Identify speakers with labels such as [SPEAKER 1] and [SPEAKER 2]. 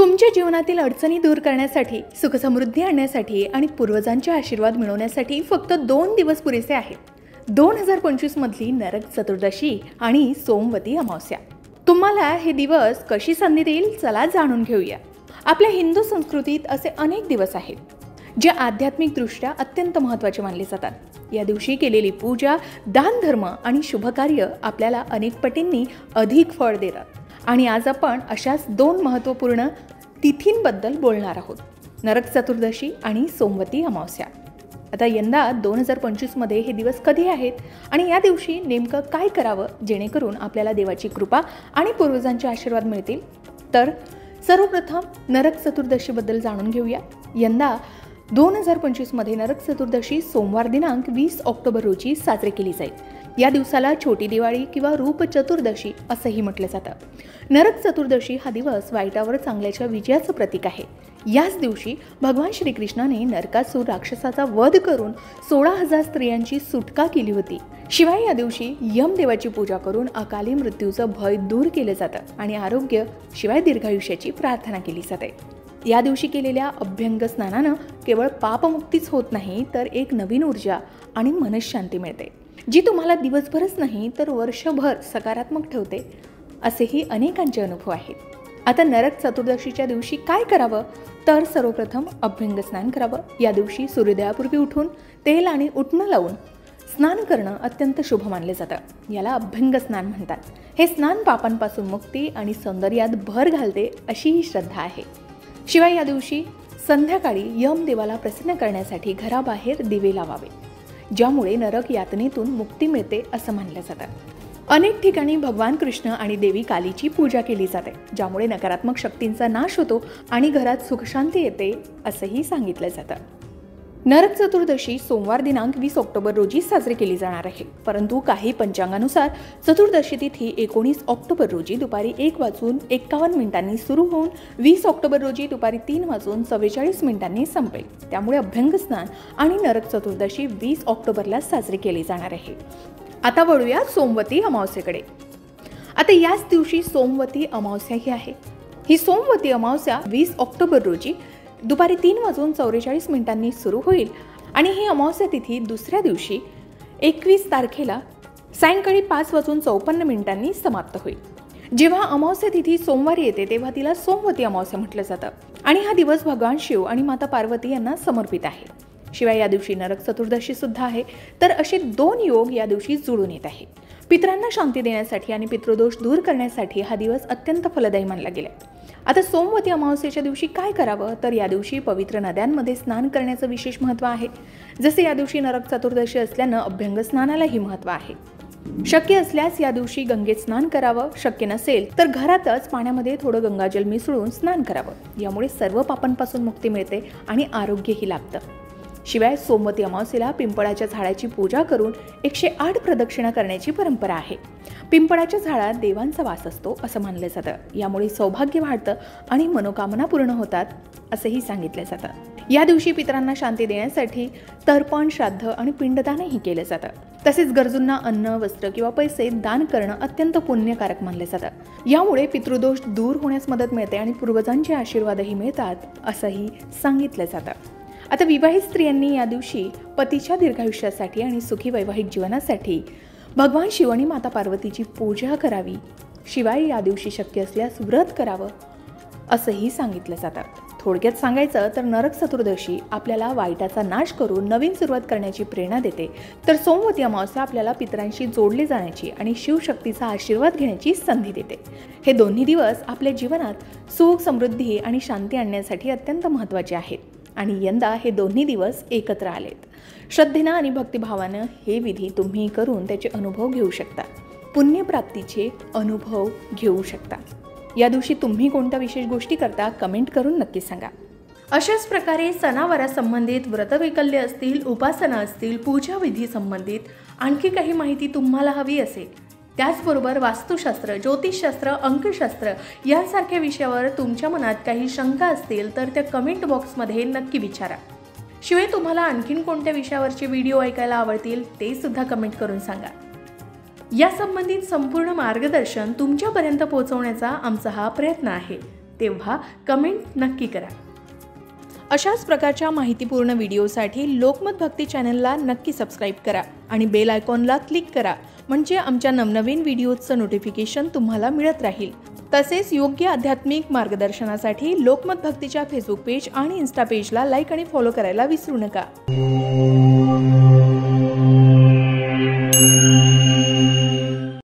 [SPEAKER 1] तुमच्या जीवनातील अडचणी दूर करण्यासाठी, सुखसमृद्धी आणण्यासाठी आणि पूर्वजांचे आशीर्वाद मिळवण्यासाठी फक्त 2 दिवस पुरेसे आहेत। 2025 मधली नरक चतुर्दशी आणि सोमवती अमावस्या। तुम्हाला हे दिवस कशी संधी देईल, चला जाणून घेऊया। आपल्या हिंदू संस्कृतीत असे अनेक दिवस आहेत जे आध्यात्मिक दृष्ट्या अत्यंत महत्त्वाचे मानले जातात। या दिवशी केलेली पूजा, दान धर्म आणि शुभकार्य आपल्याला अनेक पटींनी अधिक फळ देतात। आणि आज आपण अशाच 2 महत्त्वपूर्ण तिथींबद्दल बोलणार आहोत, नरक चतुर्दशी आणि सोमवती अमावस्या। आता यंदा 2025 मध्ये हे दिवस कधी आहेत आणि या दिवशी नेमकं काय करावं जेणेकरून आपल्याला देवाची कृपा आणि पूर्वजांचे आशीर्वाद मिळतील, तर सर्वप्रथम नरक चतुर्दशीबद्दल जाणून घेऊया। यंदा 2025 मध्ये नरक चतुर्दशी सोमवार दिनांक 20 ऑक्टोबर रोजी साजरी केली जाईल। या दिवसाला छोटी दिवाळी किंवा रूप चतुर्दशी असंही म्हटलं जातं। नरक चतुर्दशी हा दिवस वाईटावर चांगल्याच्या विजयाचं प्रतीक आहे। याच दिवशी भगवान श्रीकृष्णाने नरकासुर राक्षसाचा वध करून 16,000 स्त्रियांची सुटका केली होती। शिवाय या दिवशी यमदेवाची पूजा करून अकाली मृत्यूचं भय दूर केलं जातं आणि आरोग्य शिवाय दीर्घायुष्याची प्रार्थना केली जाते। या दिवशी केलेल्या अभ्यंग स्नानानं केवळ पापमुक्तीच होत नाही, तर एक नवीन ऊर्जा आणि मनशांती मिळते, जी तुम्हाला दिवसभरच नाही तर वर्षभर सकारात्मक ठेवते, असेही अनेकांचे अनुभव आहेत। आता नरक चतुर्दशीच्या दिवशी काय करावं, तर सर्वप्रथम अभ्यंग स्नान करावं। या दिवशी सूर्योदयापूर्वी उठून तेल आणि उटणं लावून स्नान करणं अत्यंत शुभ मानले जातं। याला अभ्यंग स्नान म्हणतात। हे स्नान पापांपासून मुक्ती आणि सौंदर्यात भर घालते अशी ही श्रद्धा आहे। शिवाय या दिवशी संध्याकाळी यमदेवाला प्रसन्न करण्यासाठी घराबाहेर दिवे लावावे, ज्यामुळे नरक यातनेतून मुक्ती मिळते असं मानलं जातं। अनेक ठिकाणी भगवान कृष्ण आणि देवी कालीची पूजा केली जाते, ज्यामुळे नकारात्मक शक्तींचा नाश होतो आणि घरात सुखशांती येते असंही सांगितलं जातं। नरक चतुर्दशी सोमवार दिनांक 20 ऑक्टोबर रोजी साजरी केली जाणार आहे, परंतु काही पंचांगानुसार चतुर्दशी तिथी 19 ऑक्टोबर रोजी दुपारी 1:51 सुरू होऊन 20 ऑक्टोबर रोजी दुपारी 3:44 संपेल। त्यामुळे अभ्यंग स्नान आणि नरक चतुर्दशी 20 ऑक्टोबरला साजरी केली जाणार आहे। आता वळूया सोमवती अमावस्येकडे। आता याच दिवशी सोमवती अमावस्या ही आहे। ही सोमवती अमावस्या 20 ऑक्टोबर रोजी दुपारी 3:44 सुरू होईल आणि ही अमावस्या तिथी दुसऱ्या दिवशी 21 तारखेला सायंकाळी 5:54 समाप्त होईल। जेव्हा अमावस्या तिथी सोमवारी येते तेव्हा तिला सोमवती अमावस्या म्हटलं जातं आणि हा दिवस भगवान शिव आणि माता पार्वती यांना समर्पित आहे। शिवाय या दिवशी नरक चतुर्दशी सुद्धा आहे, तर असे 2 योग या दिवशी जुळून येत आहेत। पितरांना शांती देण्यासाठी आणि पितृदोष दूर करण्यासाठी हा दिवस अत्यंत फलदायी मानला गेला। आता सोमवती अमावस्येच्या दिवशी काय करावं, तर या दिवशी पवित्र नद्यांमध्ये स्नान करण्याचं विशेष महत्त्व आहे। जसे या दिवशी नरक चतुर्दशी असल्यानं अभ्यंग स्नानालाही महत्त्व आहे। शक्य असल्यास या दिवशी गंगेत स्नान करावं, शक्य नसेल तर घरातच पाण्यामध्ये थोडं गंगाजल मिसळून स्नान करावं। यामुळे सर्व पापांपासून मुक्ती मिळते आणि आरोग्यही लाभतं। शिवाय सोमवती अमावस्येला पिंपळाच्या झाडाची पूजा करून 108 प्रदक्षिणा करण्याची परंपरा आहे। पिंपळाच्या झाडात देवांचा वास असतो असं मानलं जातं। यामुळे सौभाग्य वाढतं आणि मनोकामना पूर्ण होतात असंही सांगितलं जातं। या दिवशी पितरांना शांती देण्यासाठी तर्पण, श्राद्ध आणि पिंडदानही केलं जातं। तसेच गरजूंना अन्न, वस्त्र किंवा पैसे दान करणं अत्यंत पुण्यकारक मानलं जातं। यामुळे पितृदोष दूर होण्यास मदत मिळते आणि पूर्वजांचे आशीर्वादही मिळतात असंही सांगितलं जातं। आता विवाहित स्त्रियांनी या दिवशी पतीच्या दीर्घायुष्यासाठी आणि सुखी वैवाहिक जीवनासाठी भगवान शिव आणि माता पार्वतीची पूजा करावी। शिवाय या दिवशी शक्य असल्यास व्रत करावं असंही सांगितलं जातं। थोडक्यात सांगायचं तर नरक चतुर्दशी आपल्याला वाईटाचा नाश करून नवीन सुरुवात करण्याची प्रेरणा देते, तर सोमवती अमावस्या आपल्याला पितरांशी जोडले जाण्याची आणि शिवशक्तीचा आशीर्वाद घेण्याची संधी देते। हे दोन्ही दिवस आपल्या जीवनात सुख, समृद्धी आणि शांती आणण्यासाठी अत्यंत महत्त्वाचे आहेत आणि यंदा हे दोन्ही दिवस एकत्र आलेत। श्रद्धेनं आणि भक्तिभावानं हे विधी तुम्ही करून त्याचे अनुभव घेऊ शकता, पुण्यप्राप्तीचे अनुभव घेऊ शकता। या दिवशी तुम्ही कोणत्या विशेष गोष्टी करता, कमेंट करून नक्की सांगा। अशाच प्रकारे सणावारा संबंधित व्रतवैकल्य असतील, उपासना असतील, पूजा विधी संबंधित आणखी काही माहिती तुम्हाला हवी असेल, त्याचबरोबर वास्तुशास्त्र, ज्योतिषशास्त्र, अंकशास्त्र यांसारख्या विषयावर तुमच्या मनात काही शंका असतील तर त्या कमेंट बॉक्समध्ये नक्की विचारा। शिवाय तुम्हाला आणखीन कोणत्या विषयावरचे व्हिडिओ ऐकायला आवडतील ते सुद्धा कमेंट करून सांगा। या संबंधित संपूर्ण मार्गदर्शन तुमच्यापर्यंत पोहोचवण्याचा आमचा हा प्रयत्न आहे। तेव्हा कमेंट नक्की करा. अशाच प्रकारच्या माहितीपूर्ण व्हिडिओसाठी लोकमत भक्ती चॅनलला नक्की सबस्क्राईब करा आणि बेल आयकॉनला क्लिक करा, म्हणजे आमच्या नवनवीन व्हिडिओचं नोटिफिकेशन तुम्हाला मिळत राहील. तसेच योग्य आध्यात्मिक मार्गदर्शनासाठी लोकमत भक्तीच्या फेसबुक पेज आणि इन्स्टा पेजला लाईक आणि फॉलो करायला विसरू नका.